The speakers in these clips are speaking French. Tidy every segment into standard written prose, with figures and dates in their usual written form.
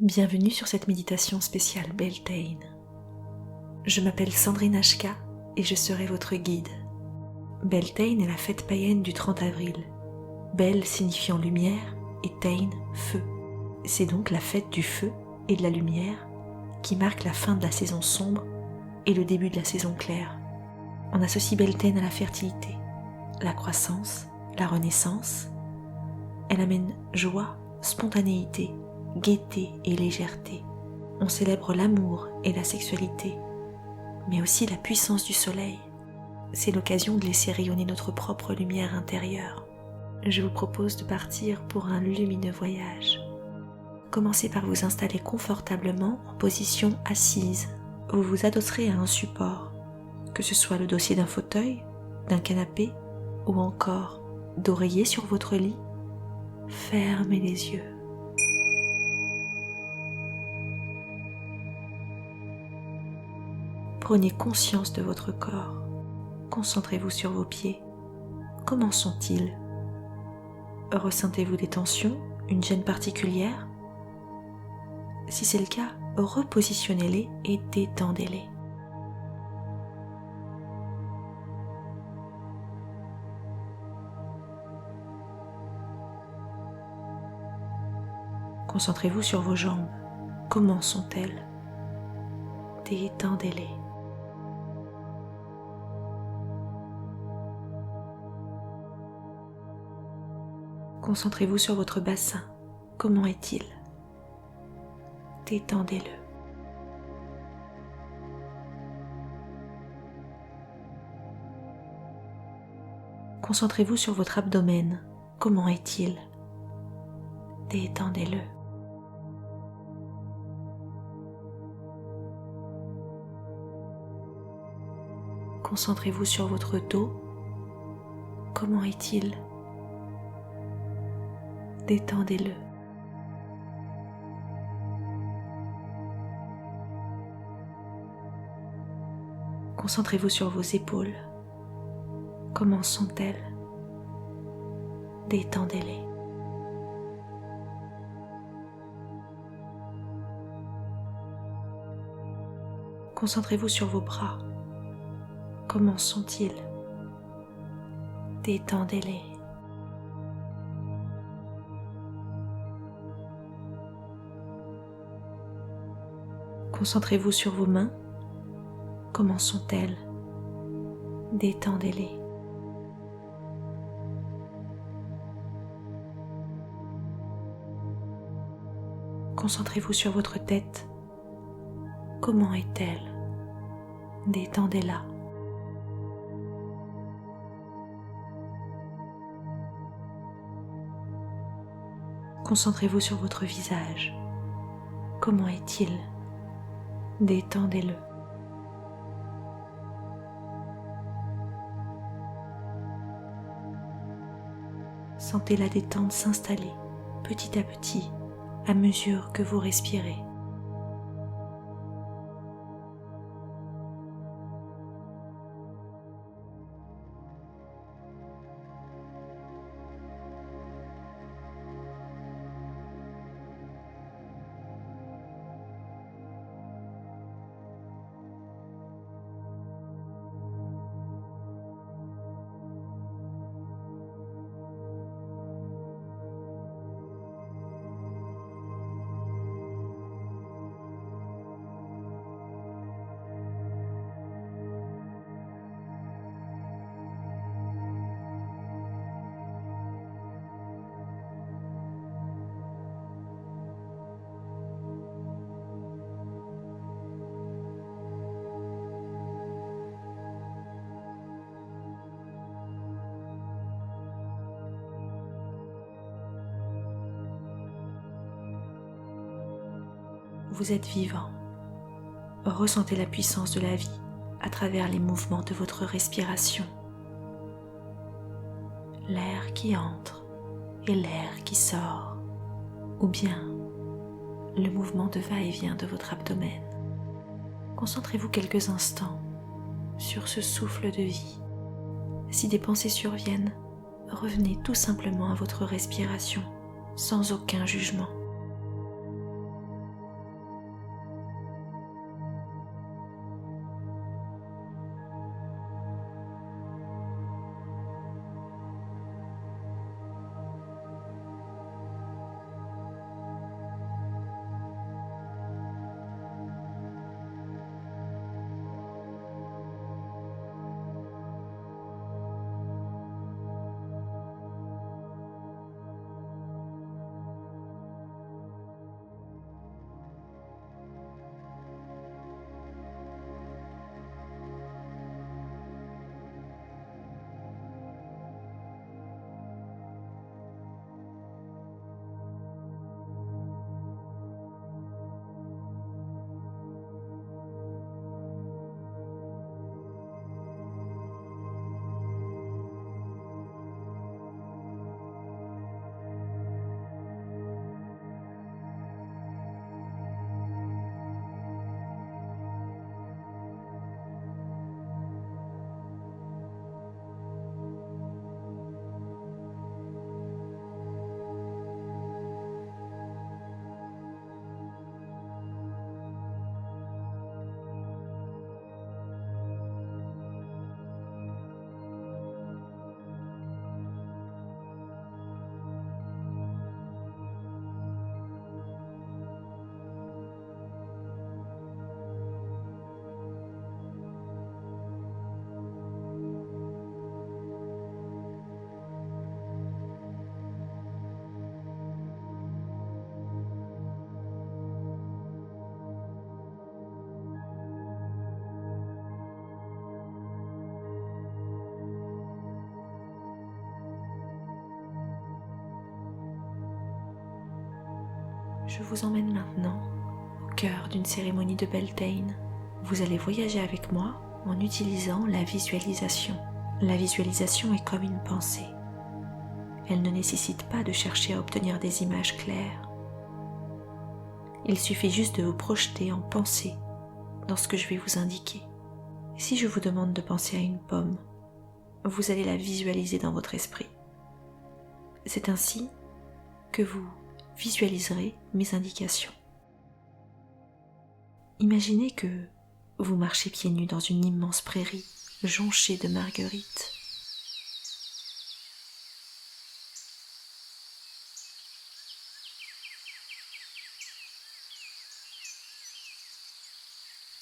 Bienvenue sur cette méditation spéciale Beltane. Je m'appelle Sandrine Ashka et je serai votre guide. Beltane est la fête païenne du 30 avril. Bel signifiant lumière et Tain, feu. C'est donc la fête du feu et de la lumière qui marque la fin de la saison sombre et le début de la saison claire. On associe Beltane à la fertilité, la croissance, la renaissance. Elle amène joie, spontanéité, gaieté et légèreté. On célèbre l'amour et la sexualité, mais aussi la puissance du soleil. C'est l'occasion de laisser rayonner notre propre lumière intérieure. Je vous propose de partir pour un lumineux voyage. Commencez par vous installer confortablement en position assise. Vous vous adosserez à un support, que ce soit le dossier d'un fauteuil, d'un canapé ou encore d'oreiller sur votre lit. Fermez les yeux. Prenez conscience de votre corps. Concentrez-vous sur vos pieds. Comment sont-ils? Ressentez-vous des tensions, une gêne particulière? Si c'est le cas, repositionnez-les et détendez-les. Concentrez-vous sur vos jambes. Comment sont-elles? Détendez-les. Concentrez-vous sur votre bassin. Comment est-il? Détendez-le. Concentrez-vous sur votre abdomen. Comment est-il? Détendez-le. Concentrez-vous sur votre dos. Comment est-il? Détendez-le. Concentrez-vous sur vos épaules. Comment sont-elles? Détendez-les. Concentrez-vous sur vos bras. Comment sont-ils? Détendez-les. Concentrez-vous sur vos mains. Comment sont-elles? Détendez-les. Concentrez-vous sur votre tête. Comment est-elle? Détendez-la. Concentrez-vous sur votre visage. Comment est-il? Détendez-le. Sentez la détente s'installer petit à petit à mesure que vous respirez. Vous êtes vivant. Ressentez la puissance de la vie à travers les mouvements de votre respiration. L'air qui entre et l'air qui sort, ou bien le mouvement de va-et-vient de votre abdomen. Concentrez-vous quelques instants sur ce souffle de vie. Si des pensées surviennent, revenez tout simplement à votre respiration sans aucun jugement. Je vous emmène maintenant au cœur d'une cérémonie de Beltane. Vous allez voyager avec moi en utilisant la visualisation. La visualisation est comme une pensée. Elle ne nécessite pas de chercher à obtenir des images claires. Il suffit juste de vous projeter en pensée dans ce que je vais vous indiquer. Si je vous demande de penser à une pomme, vous allez la visualiser dans votre esprit. C'est ainsi que vous visualiserez mes indications. Imaginez que vous marchez pieds nus dans une immense prairie jonchée de marguerites.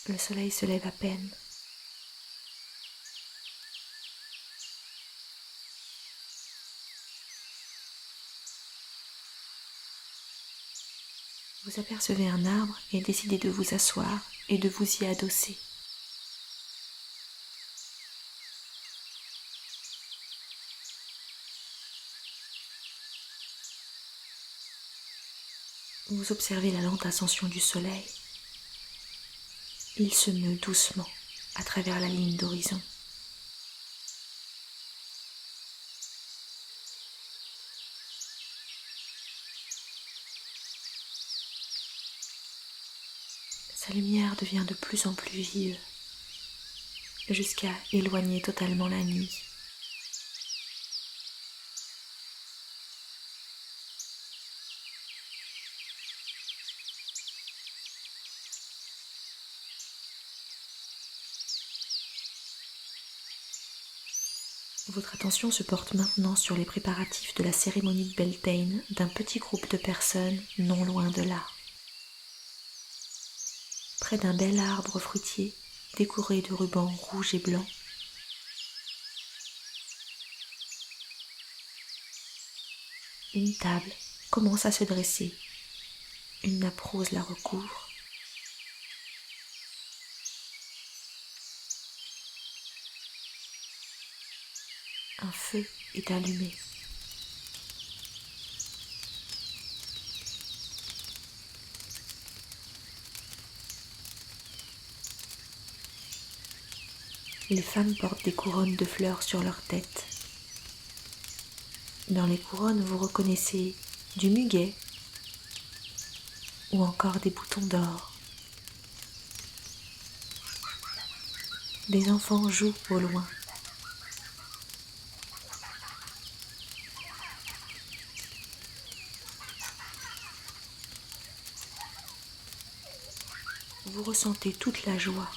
Le soleil se lève à peine. Vous apercevez un arbre et décidez de vous asseoir et de vous y adosser. Vous observez la lente ascension du soleil. Il se meut doucement à travers la ligne d'horizon. Sa lumière devient de plus en plus vive, jusqu'à éloigner totalement la nuit. Votre attention se porte maintenant sur les préparatifs de la cérémonie de Beltane d'un petit groupe de personnes non loin de là. Près d'un bel arbre fruitier décoré de rubans rouges et blancs. Une table commence à se dresser. Une nappe rose la recouvre. Un feu est allumé. Les femmes portent des couronnes de fleurs sur leur tête. Dans les couronnes, vous reconnaissez du muguet ou encore des boutons d'or. Des enfants jouent au loin. Vous ressentez toute la joie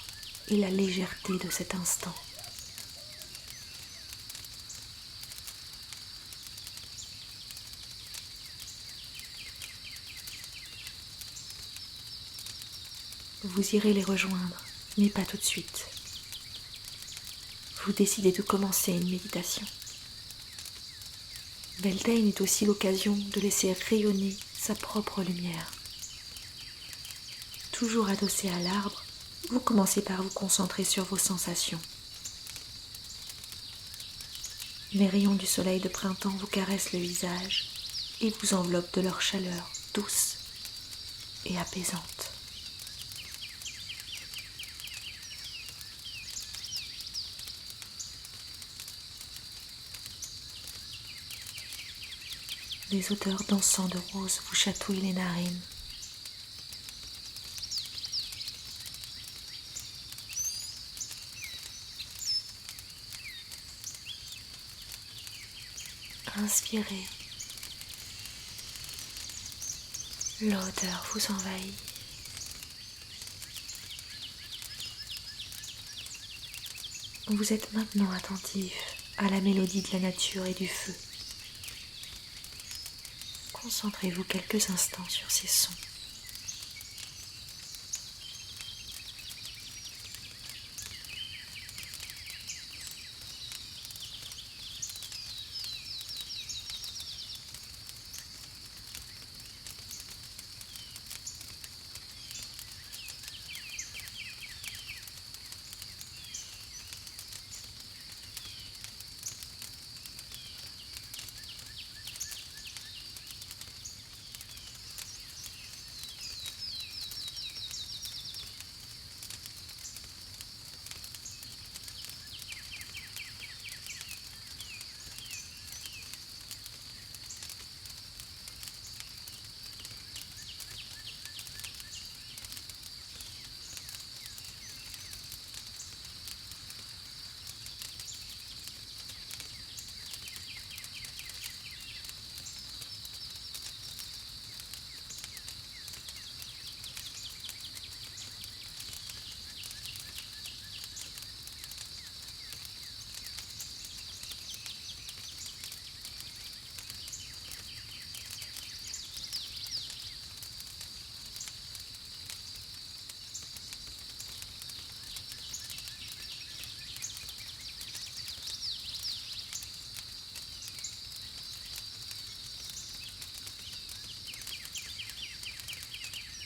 et la légèreté de cet instant. Vous irez les rejoindre, mais pas tout de suite. Vous décidez de commencer une méditation. Beltane est aussi l'occasion de laisser rayonner sa propre lumière. Toujours adossé à l'arbre, vous commencez par vous concentrer sur vos sensations. Les rayons du soleil de printemps vous caressent le visage et vous enveloppent de leur chaleur douce et apaisante. Des odeurs d'encens de rose vous chatouillent les narines. Inspirez. L'odeur vous envahit. Vous êtes maintenant attentif à la mélodie de la nature et du feu. Concentrez-vous quelques instants sur ces sons.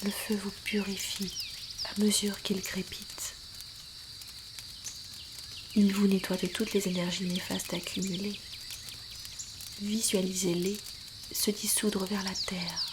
Le feu vous purifie à mesure qu'il crépite. Il vous nettoie de toutes les énergies néfastes accumulées. Visualisez-les se dissoudre vers la terre.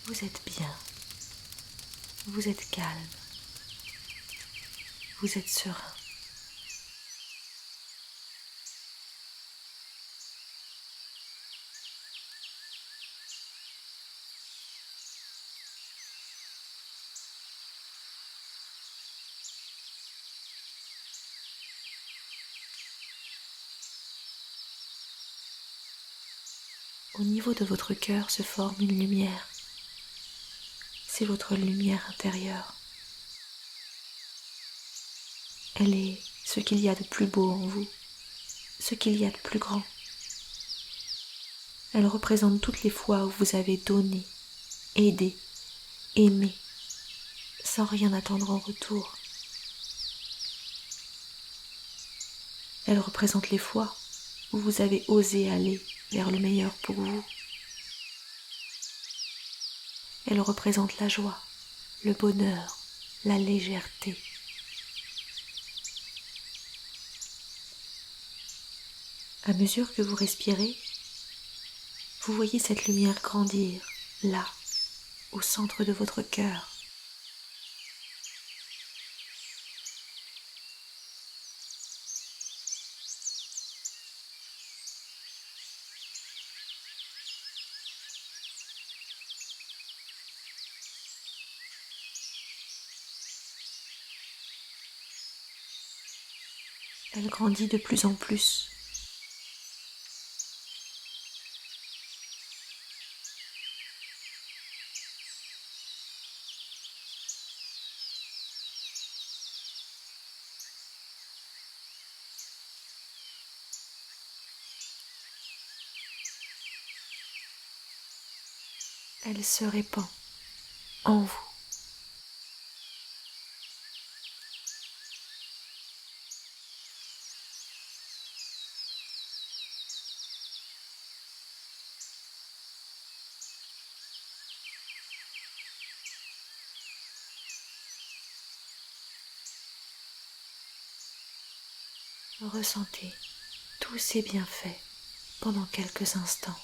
Vous êtes bien, vous êtes calme, vous êtes serein. Au niveau de votre cœur se forme une lumière. C'est votre lumière intérieure. Elle est ce qu'il y a de plus beau en vous, ce qu'il y a de plus grand. Elle représente toutes les fois où vous avez donné, aidé, aimé, sans rien attendre en retour. Elle représente les fois où vous avez osé aller vers le meilleur pour vous. Elle représente la joie, le bonheur, la légèreté. À mesure que vous respirez, vous voyez cette lumière grandir, là, au centre de votre cœur. Elle grandit de plus en plus. Elle se répand en vous. Ressentez tous ces bienfaits pendant quelques instants.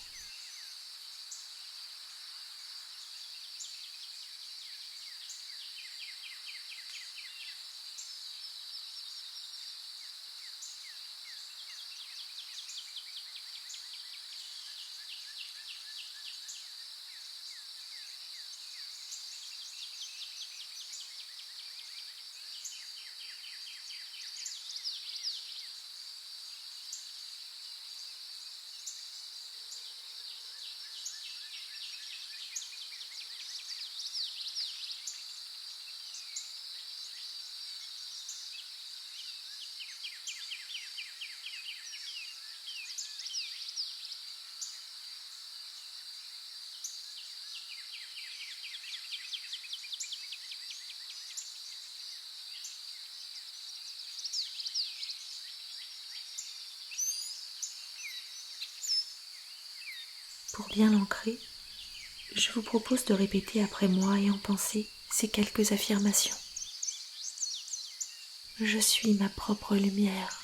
Pour bien l'ancrer, je vous propose de répéter après moi et en pensée ces quelques affirmations. Je suis ma propre lumière.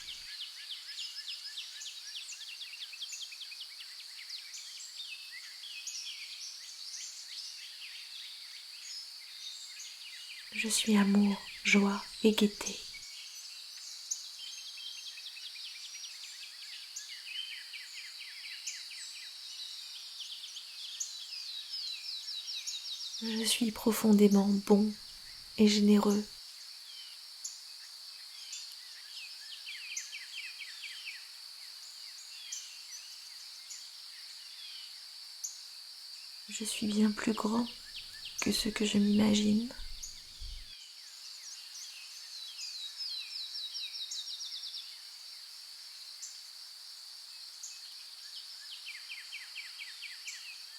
Je suis amour, joie et gaieté. Je suis profondément bon et généreux. Je suis bien plus grand que ce que je m'imagine.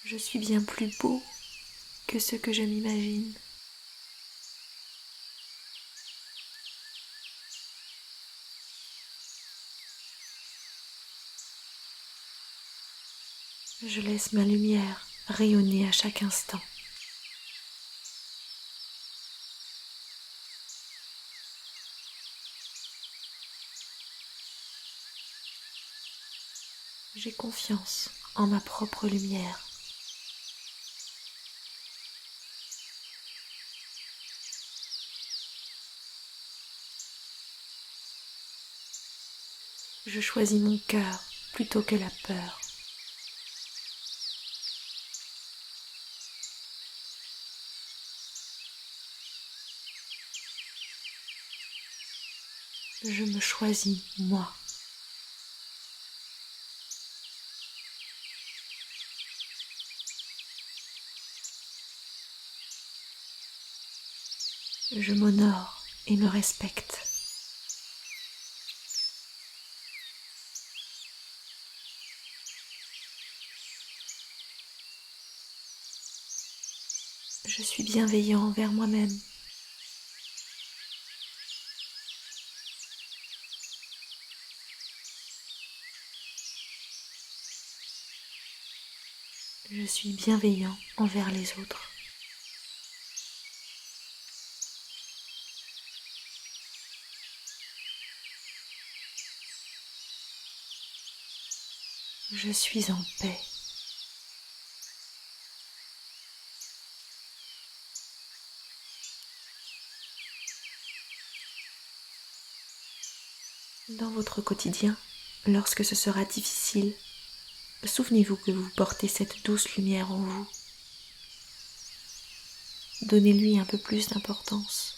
Je suis bien plus beau que ce que je m'imagine. Je laisse ma lumière rayonner à chaque instant. J'ai confiance en ma propre lumière. Je choisis mon cœur plutôt que la peur. Je me choisis moi. Je m'honore et me respecte. Je suis bienveillant envers moi-même. Je suis bienveillant envers les autres. Je suis en paix. Dans votre quotidien, lorsque ce sera difficile, souvenez-vous que vous portez cette douce lumière en vous. Donnez-lui un peu plus d'importance.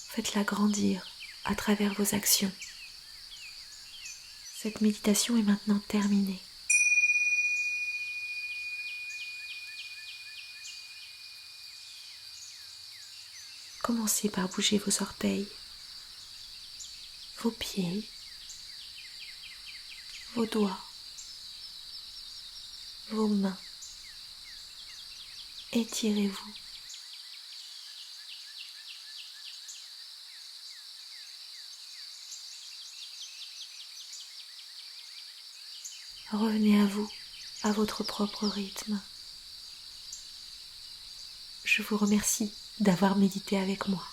Faites-la grandir à travers vos actions. Cette méditation est maintenant terminée. Commencez par bouger vos orteils, vos pieds, vos doigts, vos mains. Étirez-vous. Revenez à vous, à votre propre rythme. Je vous remercie d'avoir médité avec moi.